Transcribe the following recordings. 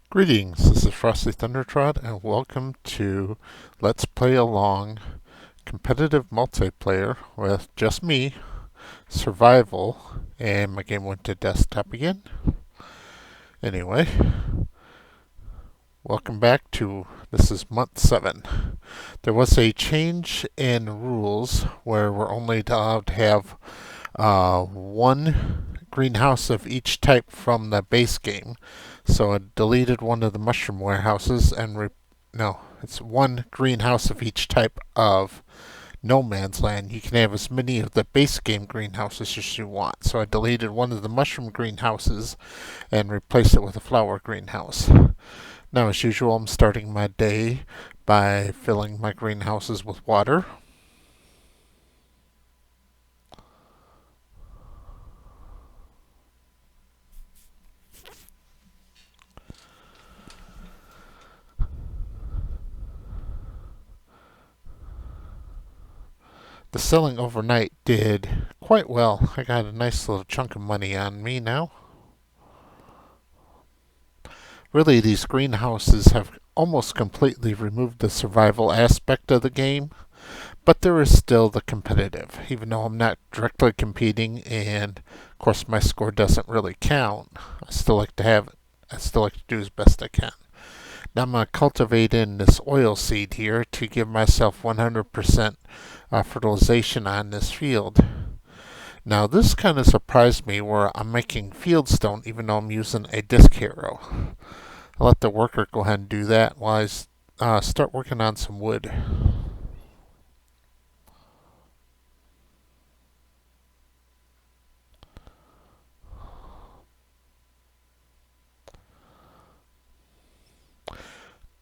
Greetings, this is Frosty Thundertrot, and welcome to Let's Play Along competitive multiplayer with just me, survival, and my game went to desktop again. Anyway, welcome back to this is month 7. There was a change in rules where we're only allowed to have one greenhouse of each type from the base game. So I deleted one of the mushroom warehouses and no, it's one greenhouse of each type of No Man's Land. You can have as many of the base game greenhouses as you want. So I deleted one of the mushroom greenhouses and replaced it with a flower greenhouse. Now, as usual, I'm starting my day by filling my greenhouses with water. The selling overnight did quite well. I got a nice little chunk of money on me now. Really, these greenhouses have almost completely removed the survival aspect of the game, but there is still the competitive. Even though I'm not directly competing, and of course my score doesn't really count, I still like to have it. I still like to do as best I can. Now I'm going to cultivate in this oil seed here to give myself 100% fertilization on this field. Now this kind of surprised me where I'm making fieldstone even though I'm using a disc harrow. I'll let the worker go ahead and do that while I start working on some wood.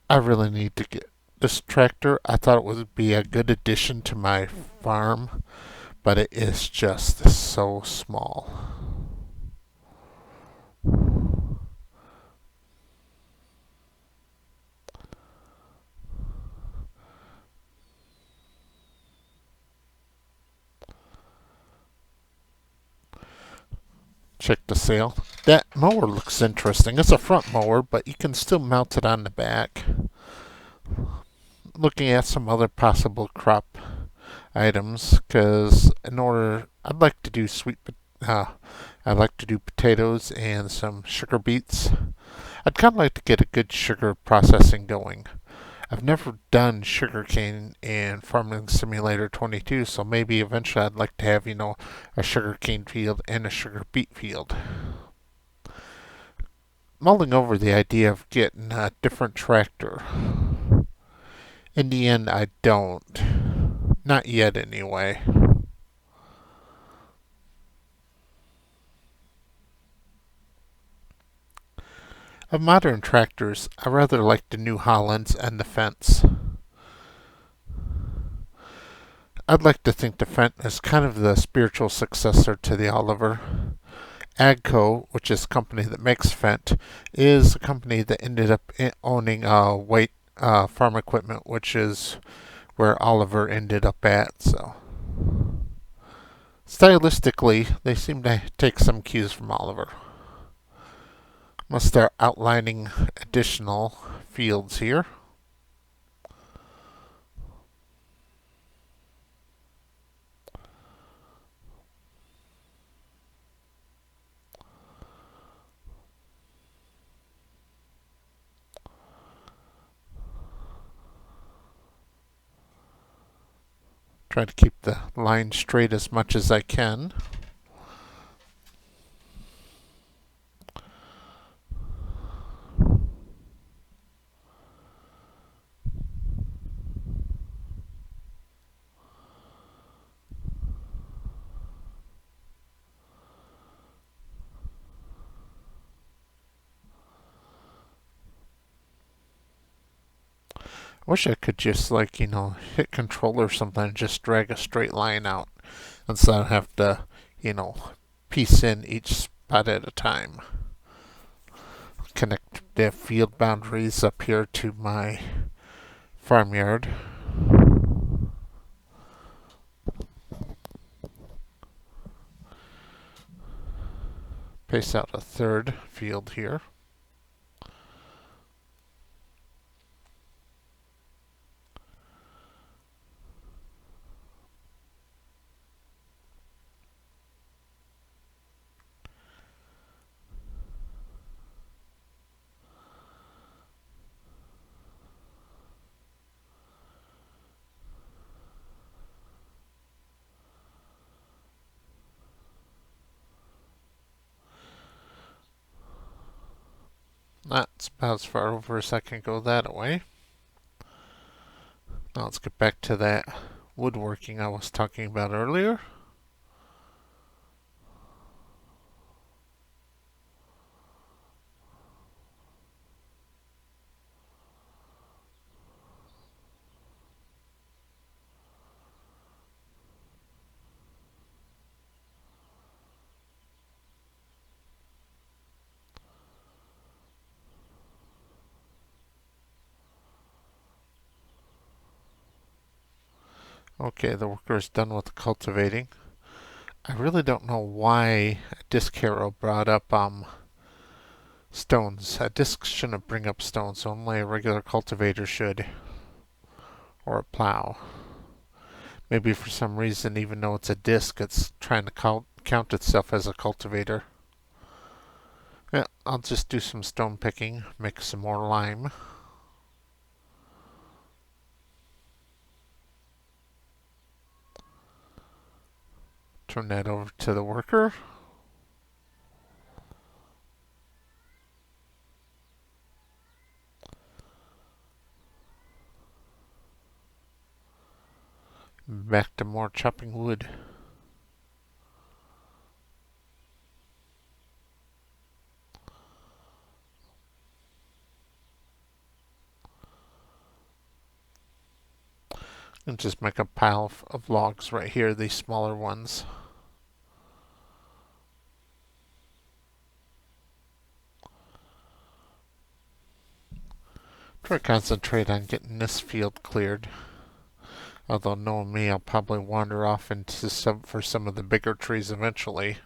I really need to get this tractor. I thought it would be a good addition to my farm, but it is just so small. Check the sail. That mower looks interesting. It's a front mower, but you can still mount it on the back. Looking at some other possible crop items, because I'd like to do I'd like to do potatoes and some sugar beets. I'd kind of like to get a good sugar processing going. I've never done sugarcane in Farming Simulator 22, so maybe eventually I'd like to have, a sugarcane field and a sugar beet field. Mulling over the idea of getting a different tractor. In the end, I don't. Not yet, anyway. Of modern tractors, I rather like the New Hollands and the Fendt. I'd like to think the Fendt is kind of the spiritual successor to the Oliver. Agco, which is a company that makes Fendt, is a company that ended up owning White Farm Equipment, which is where Oliver ended up at. So, stylistically, they seem to take some cues from Oliver. I'm going to start outlining additional fields here. Try to keep the line straight as much as I can. I wish I could just hit control or something and just drag a straight line out instead of have to, piece in each spot at a time. Connect the field boundaries up here to my farmyard. Paste out a third field here. That's about as far over as I can go that way. Now let's get back to that woodworking I was talking about earlier. Okay, the worker is done with the cultivating. I really don't know why a disc hero brought up stones. A disc shouldn't bring up stones, only a regular cultivator should, or a plow. Maybe for some reason, even though it's a disc, it's trying to count itself as a cultivator. Yeah, I'll just do some stone picking, make some more lime. Turn that over to the worker. Back to more chopping wood. And just make a pile of logs right here, these smaller ones. Try to concentrate on getting this field cleared. Although knowing me, I'll probably wander off into some of the bigger trees eventually.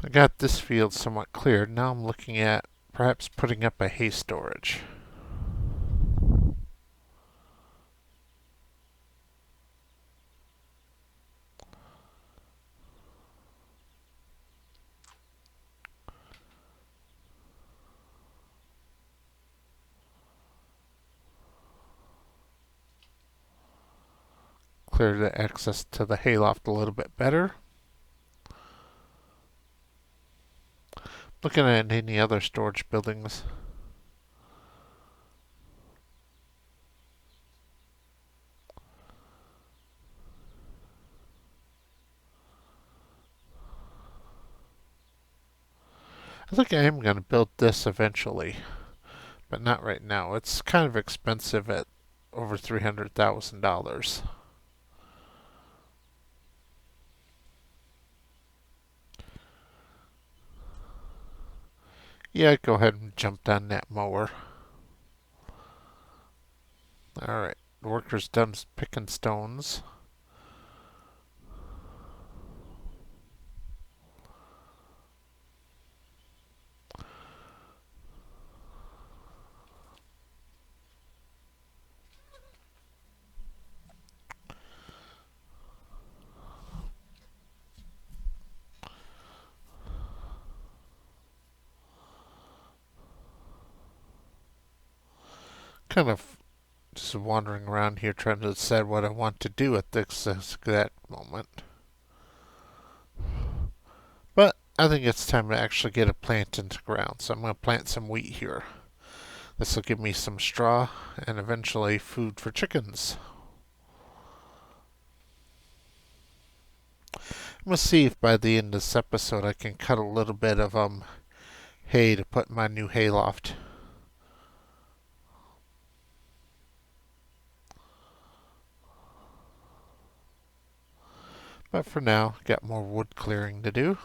I got this field somewhat cleared. Now I'm looking at perhaps putting up a hay storage. Clear the access to the hayloft a little bit better. Looking at any other storage buildings. I think I am going to build this eventually, but not right now. It's kind of expensive at over $300,000. Yeah, go ahead and jump on that mower. Alright, the worker's done picking stones. Kind of just wandering around here trying to decide what I want to do at this exact moment. But I think it's time to actually get a plant into the ground, so I'm going to plant some wheat here. This will give me some straw and eventually food for chickens. I'm going to see if by the end of this episode I can cut a little bit of hay to put in my new hayloft. But for now, got more wood clearing to do.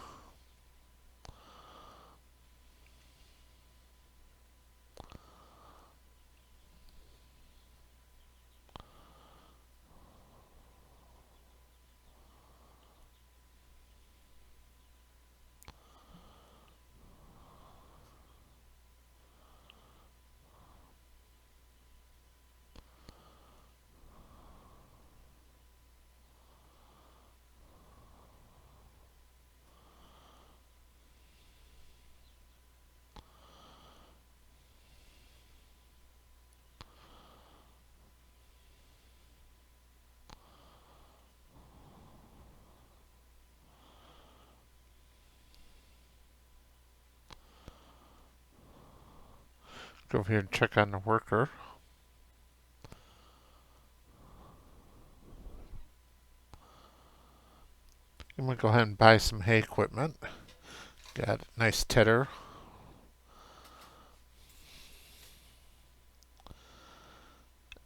Go over here and check on the worker. I'm going to go ahead and buy some hay equipment. Got a nice tedder.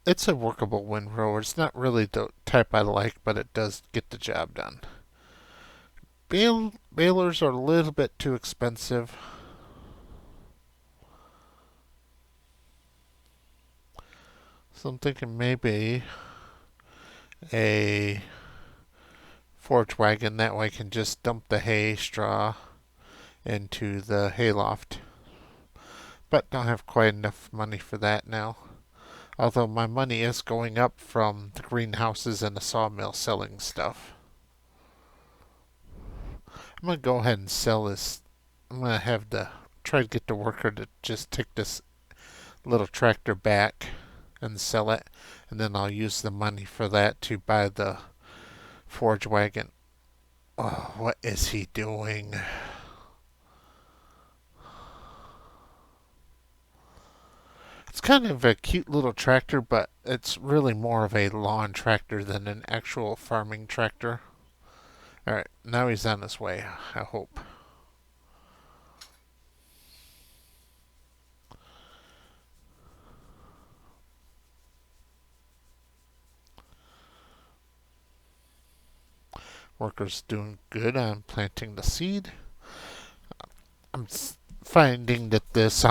It's a workable windrower. It's not really the type I like, but it does get the job done. Balers are a little bit too expensive. So I'm thinking maybe a forage wagon. That way I can just dump the hay, straw into the hayloft. But don't have quite enough money for that now. Although my money is going up from the greenhouses and the sawmill selling stuff. I'm going to go ahead and sell this. I'm going to have to try to get the worker to just take this little tractor back and sell it. And then I'll use the money for that to buy the forage wagon. Oh, what is he doing? It's kind of a cute little tractor, but it's really more of a lawn tractor than an actual farming tractor. Alright, now he's on his way, I hope. Worker's doing good on planting the seed. I'm finding that this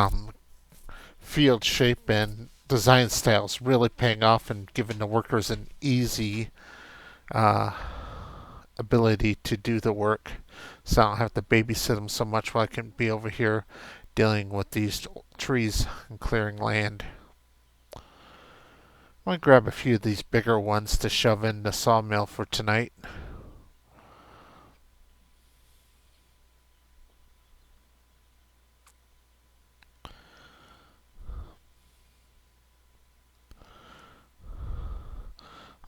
field shape and design style is really paying off and giving the workers an easy ability to do the work, so I don't have to babysit them so much while I can be over here dealing with these trees and clearing land. I'm going to grab a few of these bigger ones to shove in the sawmill for tonight.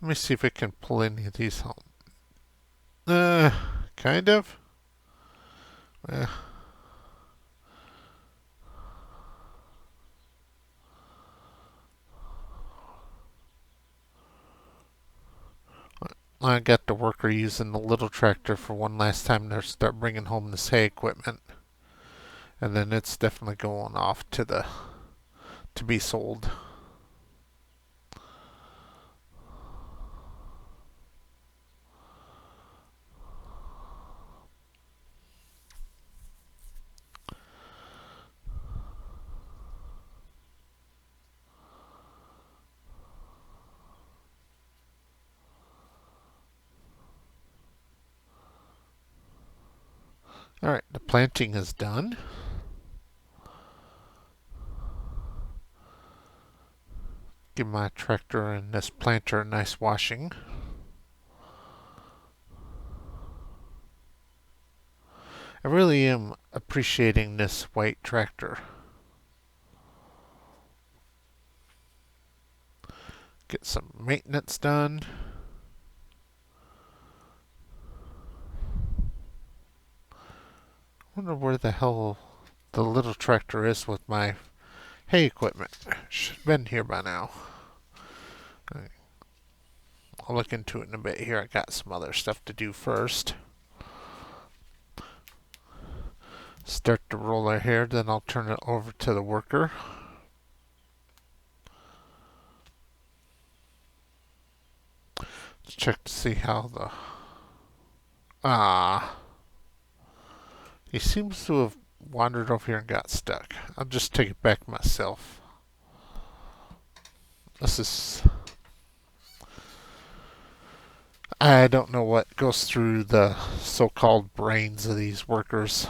Let me see if I can pull any of these home. Kind of. I got the worker using the little tractor for one last time to start bringing home this hay equipment. And then it's definitely going off to be sold. Alright, the planting is done. Give my tractor and this planter a nice washing. I really am appreciating this white tractor. Get some maintenance done. I wonder where the hell the little tractor is with my Hay equipment. Should have been here by now. I'll look into it in a bit here. I got some other stuff to do first. Start the roller here, then I'll turn it over to the worker. Let's check to see how the... He seems to have wandered over here and got stuck. I'll just take it back myself. This is... I don't know what goes through the so-called brains of these workers.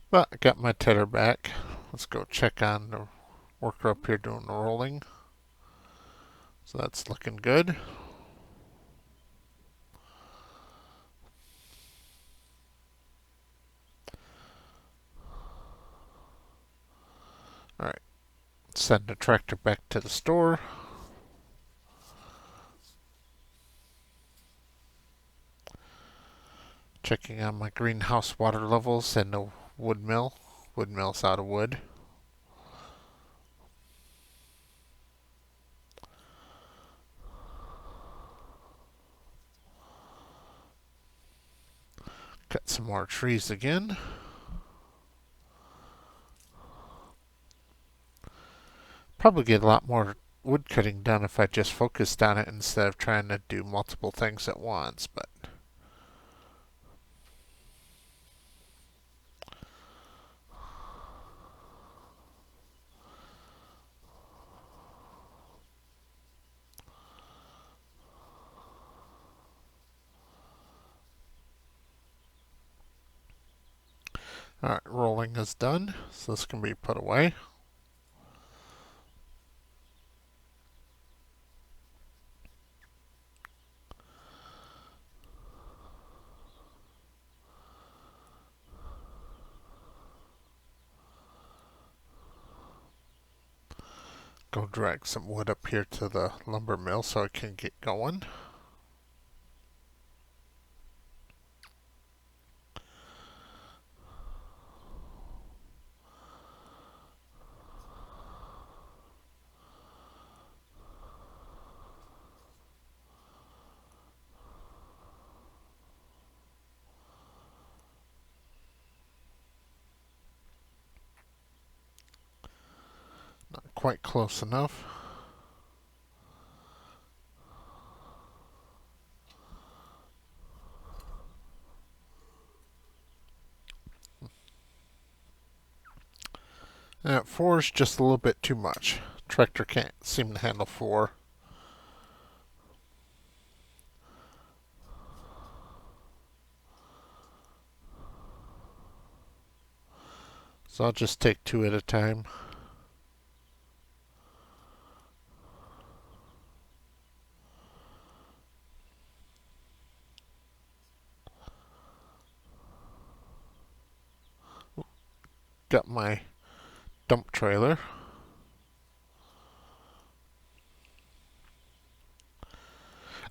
But I got my tether back. Let's go check on the worker up here doing the rolling. So that's looking good. Alright, send the tractor back to the store. Checking on my greenhouse water levels and the wood mill. Wood mill's out of wood. Cut some more trees again. Probably get a lot more wood cutting done if I just focused on it instead of trying to do multiple things at once, but alright, rolling is done, so this can be put away. Go drag some wood up here to the lumber mill so I can get going. Not quite close enough. Now, 4 is just a little bit too much. Tractor can't seem to handle 4. So I'll just take 2 at a time. Got my dump trailer.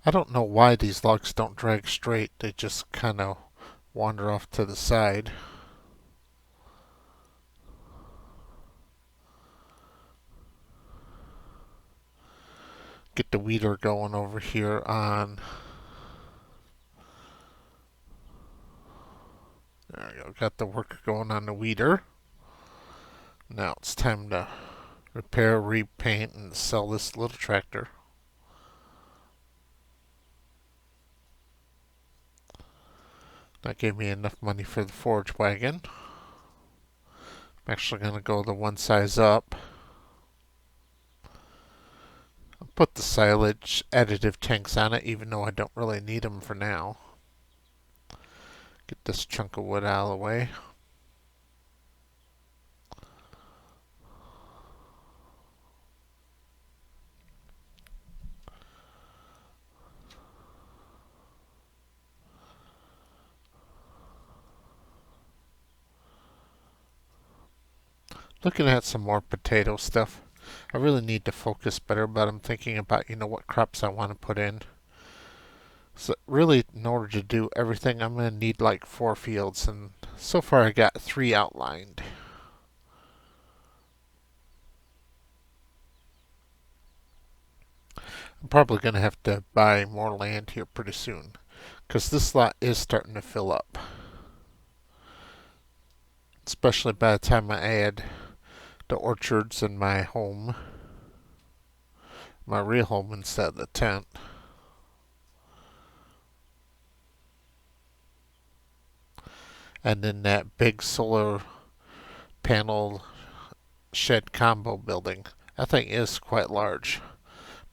I don't know why these logs don't drag straight. They just kind of wander off to the side. Get the weeder going over here on... There we go. Got the worker going on the weeder. Now it's time to repair, repaint, and sell this little tractor. That gave me enough money for the forage wagon. I'm actually going to go the one size up. I'll put the silage additive tanks on it, even though I don't really need them for now. Get this chunk of wood out of the way. Looking at some more potato stuff. I really need to focus better, but I'm thinking about, what crops I want to put in. So really, in order to do everything, I'm going to need like 4 fields, and so far I got 3 outlined. I'm probably going to have to buy more land here pretty soon, because this lot is starting to fill up. Especially by the time I add the orchards in my home, my real home instead of the tent. And then that big solar panel shed combo building. That thing is quite large.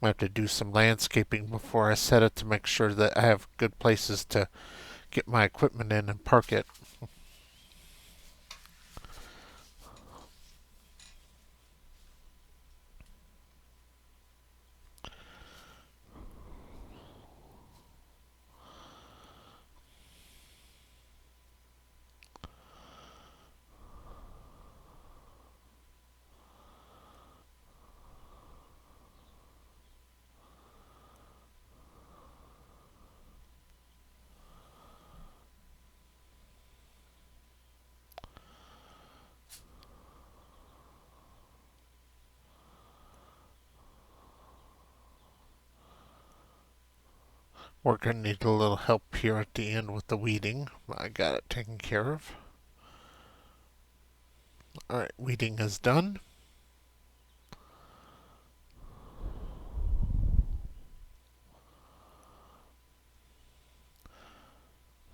I have to do some landscaping before I set it to make sure that I have good places to get my equipment in and park it. We're going to need a little help here at the end with the weeding. I got it taken care of. Alright, weeding is done.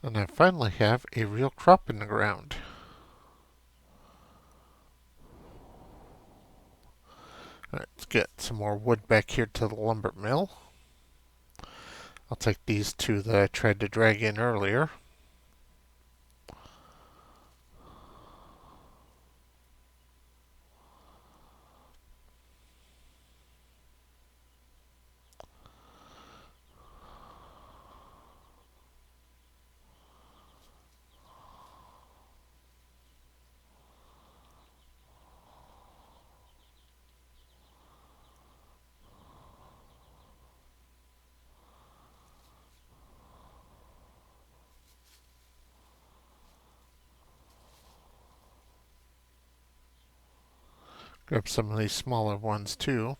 And I finally have a real crop in the ground. Alright, let's get some more wood back here to the lumber mill. I'll take these 2 that I tried to drag in earlier. Grab some of these smaller ones too.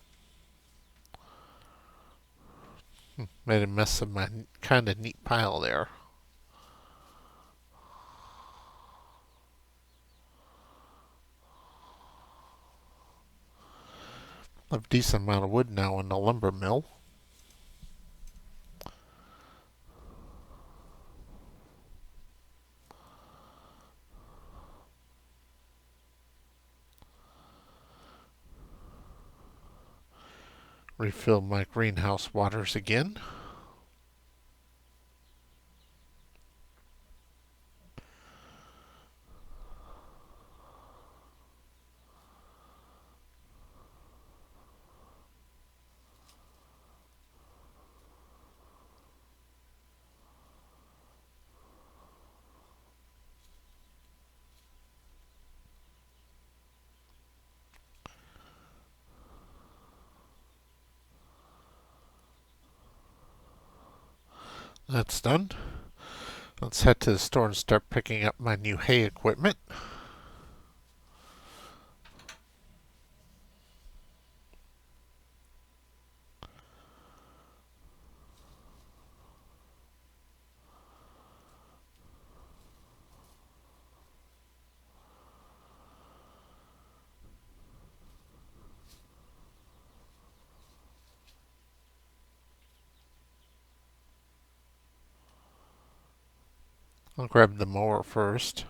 Made a mess of my kind of neat pile there. I have a decent amount of wood now in the lumber mill. Refill my greenhouse waters again. That's done. Let's head to the store and start picking up my new hay equipment. I'll grab the mower first.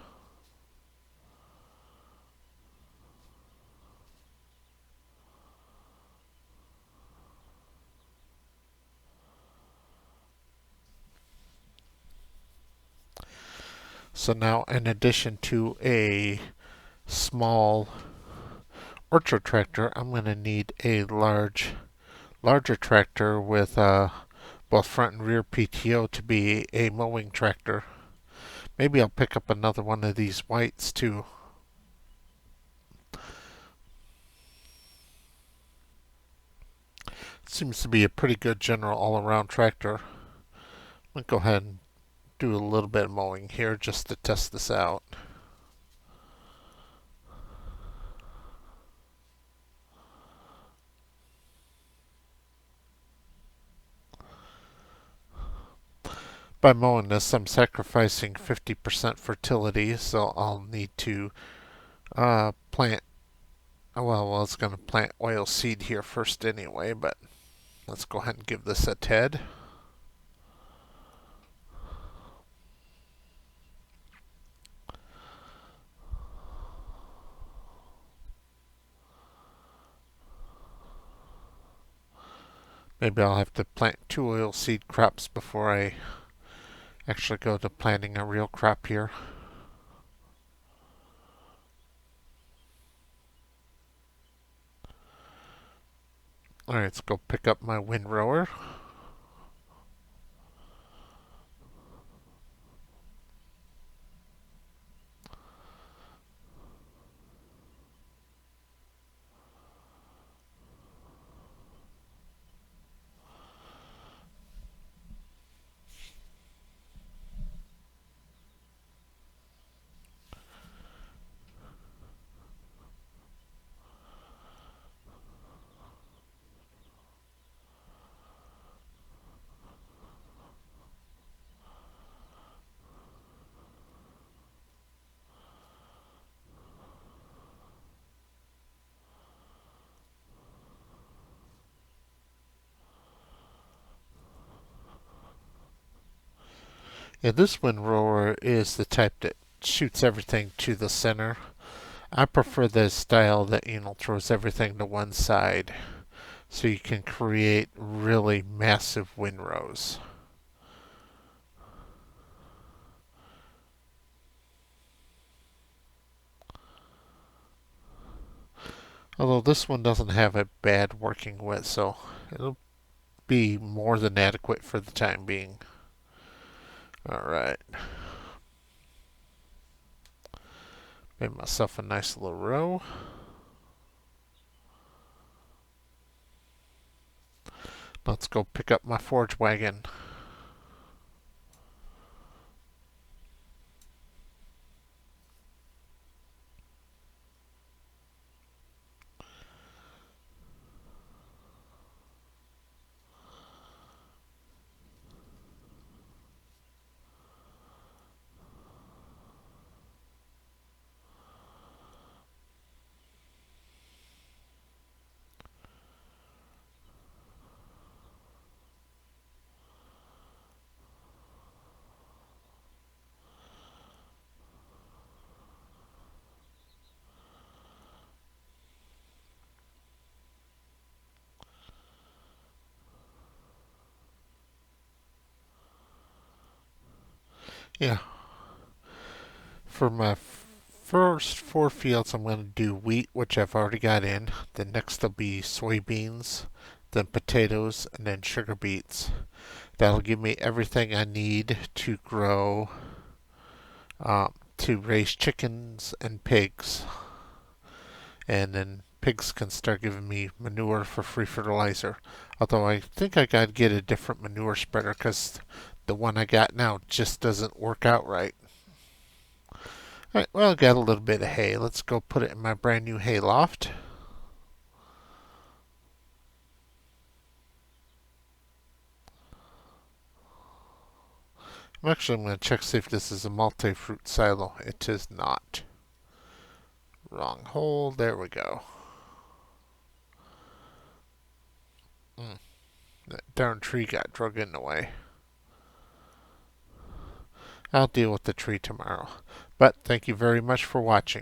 So now, in addition to a small orchard tractor, I'm going to need a larger tractor with both front and rear PTO to be a mowing tractor. Maybe I'll pick up another one of these whites too. Seems to be a pretty good general all-around tractor. I'm going to go ahead and do a little bit of mowing here just to test this out. By mowing this, I'm sacrificing 50% fertility, so I'll need to plant. Well, I was going to plant oil seed here first anyway, but let's go ahead and give this a TED. Maybe I'll have to plant 2 oil seed crops before I actually go to planting a real crop here. Alright, let's go pick up my windrower. Yeah, this windrower is the type that shoots everything to the center. I prefer the style that, throws everything to one side so you can create really massive windrows. Although this one doesn't have a bad working width, so it'll be more than adequate for the time being. Alright. Made myself a nice little row. Let's go pick up my forage wagon. Yeah. For my first 4 fields, I'm going to do wheat, which I've already got in. Then next will be soybeans, then potatoes, and then sugar beets. That'll give me everything I need to grow, to raise chickens and pigs. And then pigs can start giving me manure for free fertilizer. Although I think I gotta get a different manure spreader because the one I got now just doesn't work out right. Alright, well, I got a little bit of hay. Let's go put it in my brand new hay loft. I'm going to check see if this is a multi-fruit silo. It is not. Wrong hole. There we go. That darn tree got drug in the way. I'll deal with the tree tomorrow. But thank you very much for watching.